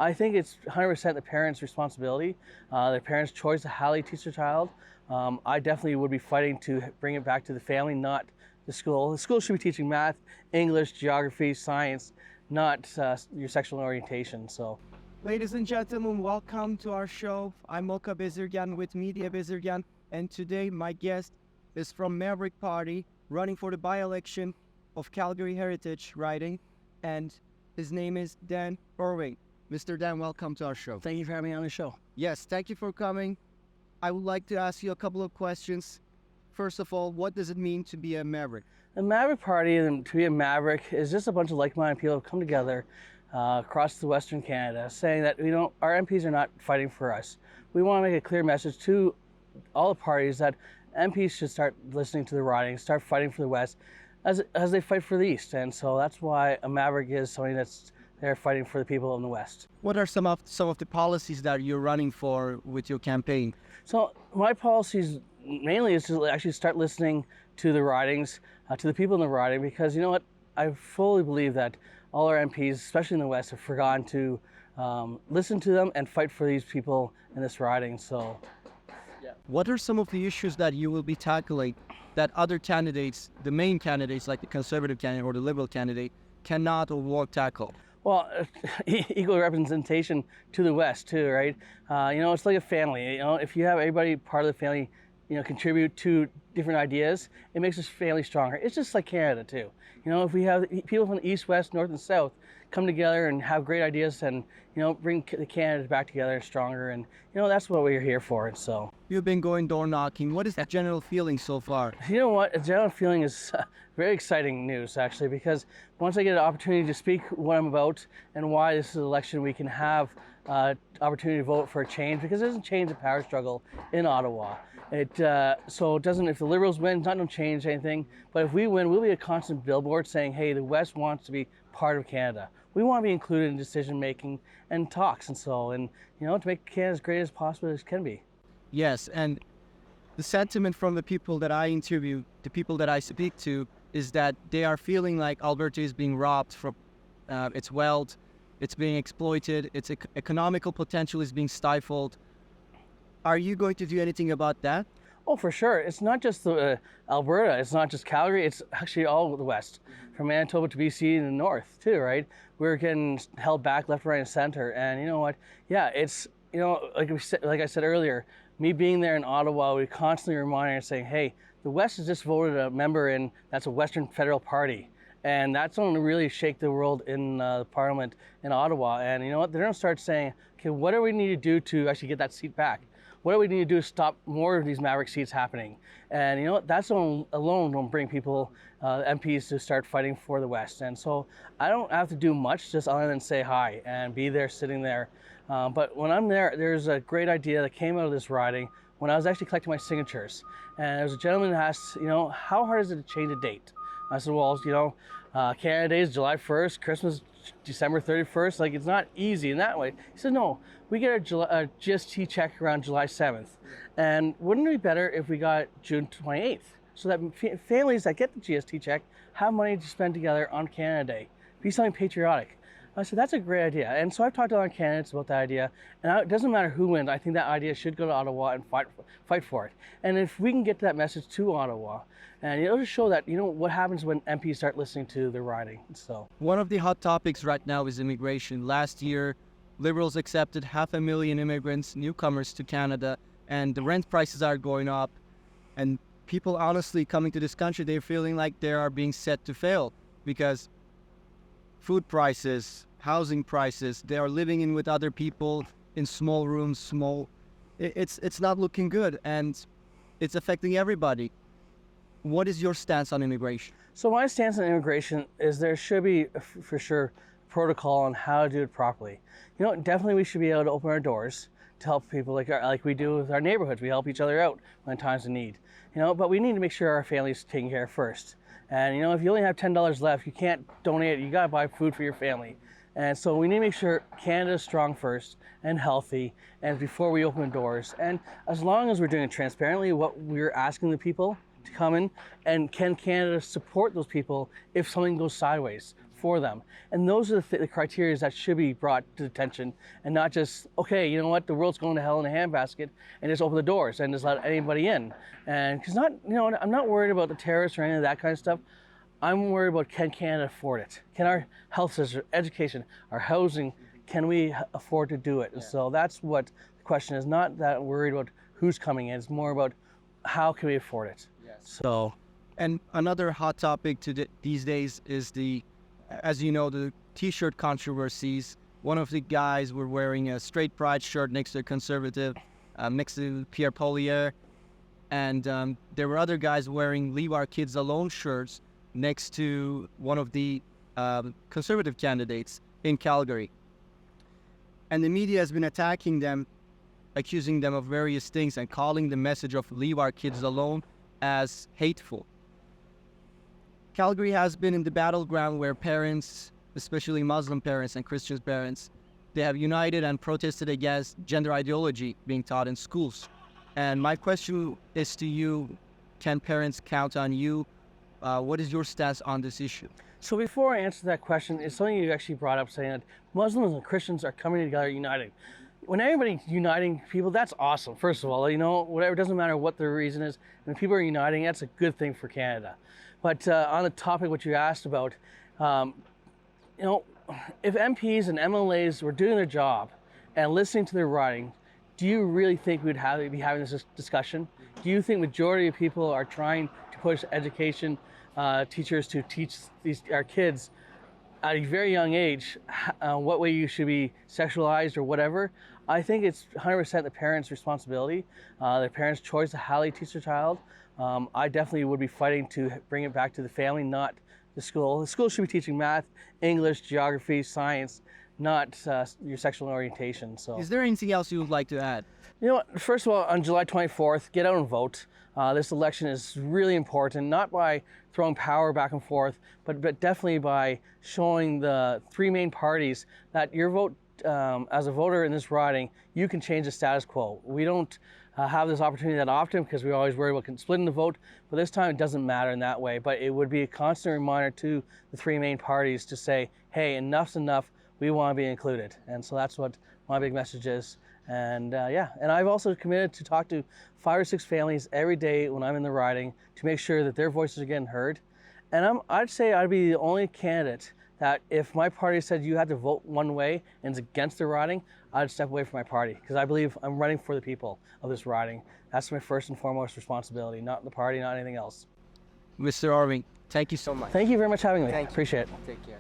I think it's 100% the parents' responsibility, the parents' choice of how they teach their child. I definitely would be fighting to bring it back to the family, not the school. The school should be teaching math, English, geography, science, not your sexual orientation. So, Ladies and gentlemen, welcome to our show. I'm Moka Bezirgan with Media Bezirgan, and today my guest is from Maverick Party, running for the by-election of Calgary Heritage Riding, and his name is Dan Irving. Mr. Dan, welcome to our show. thank you for having me on the show. Yes, thank you for coming. I would like to ask you a couple of questions. First of all, what does it mean to be a Maverick? The Maverick Party, and to be a Maverick, is just a bunch of like-minded people who come together across the Western Canada, saying that our MPs are not fighting for us. We want to make a clear message to all the parties that MPs should start listening to the riding, start fighting for the West, as they fight for the East. And so that's why a Maverick is something that's there fighting for the people in the West. What are some of the policies that you're running for with your campaign? So my policies mainly is to actually start listening to the ridings, to the people in the riding, because you know what? I fully believe that all our MPs, especially in the West, have forgotten to listen to them and fight for these people in this riding. So, yeah. What are some of the issues that you will be tackling that other candidates, the main candidates like the Conservative candidate or the Liberal candidate, cannot or won't tackle? Well, equal representation to the West too, right? It's like a family. If you have everybody part of the family, contribute to different ideas, it makes this family stronger. It's just like Canada too. If we have people from the East, West, North, and South come together and have great ideas and, bring the Canada back together and stronger, and, that's what we're here for. And so. You've been going door knocking. What is the general feeling so far? You know what? The general feeling is very exciting news, actually, because once I get an opportunity to speak what I'm about and why this is an election, we can have opportunity to vote for a change, because it doesn't change the power struggle in Ottawa. So it doesn't, if the Liberals win, it's not going to change anything. But if we win, we'll be a constant billboard saying, hey, the West wants to be part of Canada. We want to be included in decision making and talks, and to make Canada as great as possible as it can be. Yes, and the sentiment from the people that I interview, the people that I speak to, is that they are feeling like Alberta is being robbed from its wealth, it's being exploited, its economical potential is being stifled. Are you going to do anything about that? Oh, for sure. It's not just Alberta. It's not just Calgary. It's actually all the West, from Manitoba to BC and the North too, right? We're getting held back left, right, and center. And you know what? Yeah, it's, like I said earlier, me being there in Ottawa, we constantly reminding and saying, hey, the West has just voted a member in, that's a Western Federal Party. And that's going to really shake the world in Parliament in Ottawa. And you know what? They're going to start saying, okay, what do we need to do to actually get that seat back? What do we need to do to stop more of these Maverick seats happening? And you know what? That's alone will bring people, MPs, to start fighting for the West. And so I don't have to do much, just other than say hi and be there, sitting there. But when I'm there, there's a great idea that came out of this riding when I was actually collecting my signatures. And there was a gentleman who asked, how hard is it to change a date? I said, well, Canada Day is July 1st, Christmas December 31st. Like, it's not easy in that way. He said, no, we get our GST check around July 7th. And wouldn't it be better if we got June 28th? So that families that get the GST check have money to spend together on Canada Day. Be something patriotic. I said, that's a great idea. And so I've talked to other candidates about that idea. And it doesn't matter who wins. I think that idea should go to Ottawa and fight for it. And if we can get that message to Ottawa, and it'll just show that, what happens when MPs start listening to the riding. So one of the hot topics right now is immigration. Last year, Liberals accepted 500,000 immigrants, newcomers to Canada, and the rent prices are going up. And people honestly coming to this country, they're feeling like they are being set to fail because food prices, housing prices, they are living in with other people in small rooms, it's not looking good, and it's affecting everybody. What is your stance on immigration? So my stance on immigration is there should be, for sure, protocol on how to do it properly. Definitely we should be able to open our doors to help people like we do with our neighborhoods. We help each other out when times of need. But we need to make sure our family's taken care of first. And if you only have $10 left, you can't donate it. You got to buy food for your family. And so we need to make sure Canada's strong first and healthy, and before we open the doors. And as long as we're doing it transparently, what we're asking the people to come in, and can Canada support those people if something goes sideways for them. And those are the criteria that should be brought to attention, and not just, okay, you know what, the world's going to hell in a handbasket, and just open the doors and just let anybody in. And because I'm not worried about the terrorists or any of that kind of stuff. I'm worried about, can Canada afford it? Can our health system, education, our housing, can we afford to do it? And so that's what the question is, not that worried about who's coming in. It's more about how can we afford it? So, and another hot topic these days is as you know, the T-shirt controversies. One of the guys were wearing a straight pride shirt next to a conservative, next to Pierre Poilievre. And there were other guys wearing Leave Our Kids Alone shirts next to one of the conservative candidates in Calgary. And the media has been attacking them, accusing them of various things and calling the message of Leave Our Kids Alone as hateful. Calgary has been in the battleground where parents, especially Muslim parents and Christian parents, they have united and protested against gender ideology being taught in schools. And my question is to you, can parents count on you? What is your stance on this issue? So before I answer that question, it's something you actually brought up, saying that Muslims and Christians are coming together, uniting. When everybody's uniting people, that's awesome. First of all, whatever, it doesn't matter what the reason is. When people are uniting, that's a good thing for Canada. But on the topic what you asked about, if MPs and MLAs were doing their job and listening to their writing, do you really think we'd be having this discussion? Do you think majority of people are trying to push education, teachers to teach our kids at a very young age what way you should be sexualized or whatever? I think it's 100% the parents' responsibility, the parents' choice of how they teach their child. I definitely would be fighting to bring it back to the family, not the school. The school should be teaching math, English, geography, science, not your sexual orientation. So, is there anything else you would like to add? You know what? First of all, on July 24th, get out and vote. This election is really important, not by throwing power back and forth, but definitely by showing the three main parties that your vote, as a voter in this riding, you can change the status quo. We don't have this opportunity that often because we always worry about splitting the vote, but this time it doesn't matter in that way. But it would be a constant reminder to the three main parties to say, hey, enough's enough, we want to be included. And so that's what my big message is. And and I've also committed to talk to 5 or 6 families every day when I'm in the riding to make sure that their voices are getting heard. And I'd say I'd be the only candidate that if my party said you had to vote one way and it's against the riding, I'd step away from my party, because I believe I'm running for the people of this riding. That's my first and foremost responsibility, not the party, not anything else. Mr. Irving, thank you so much. Thank you very much for having me. Thank you. Appreciate it. Take care.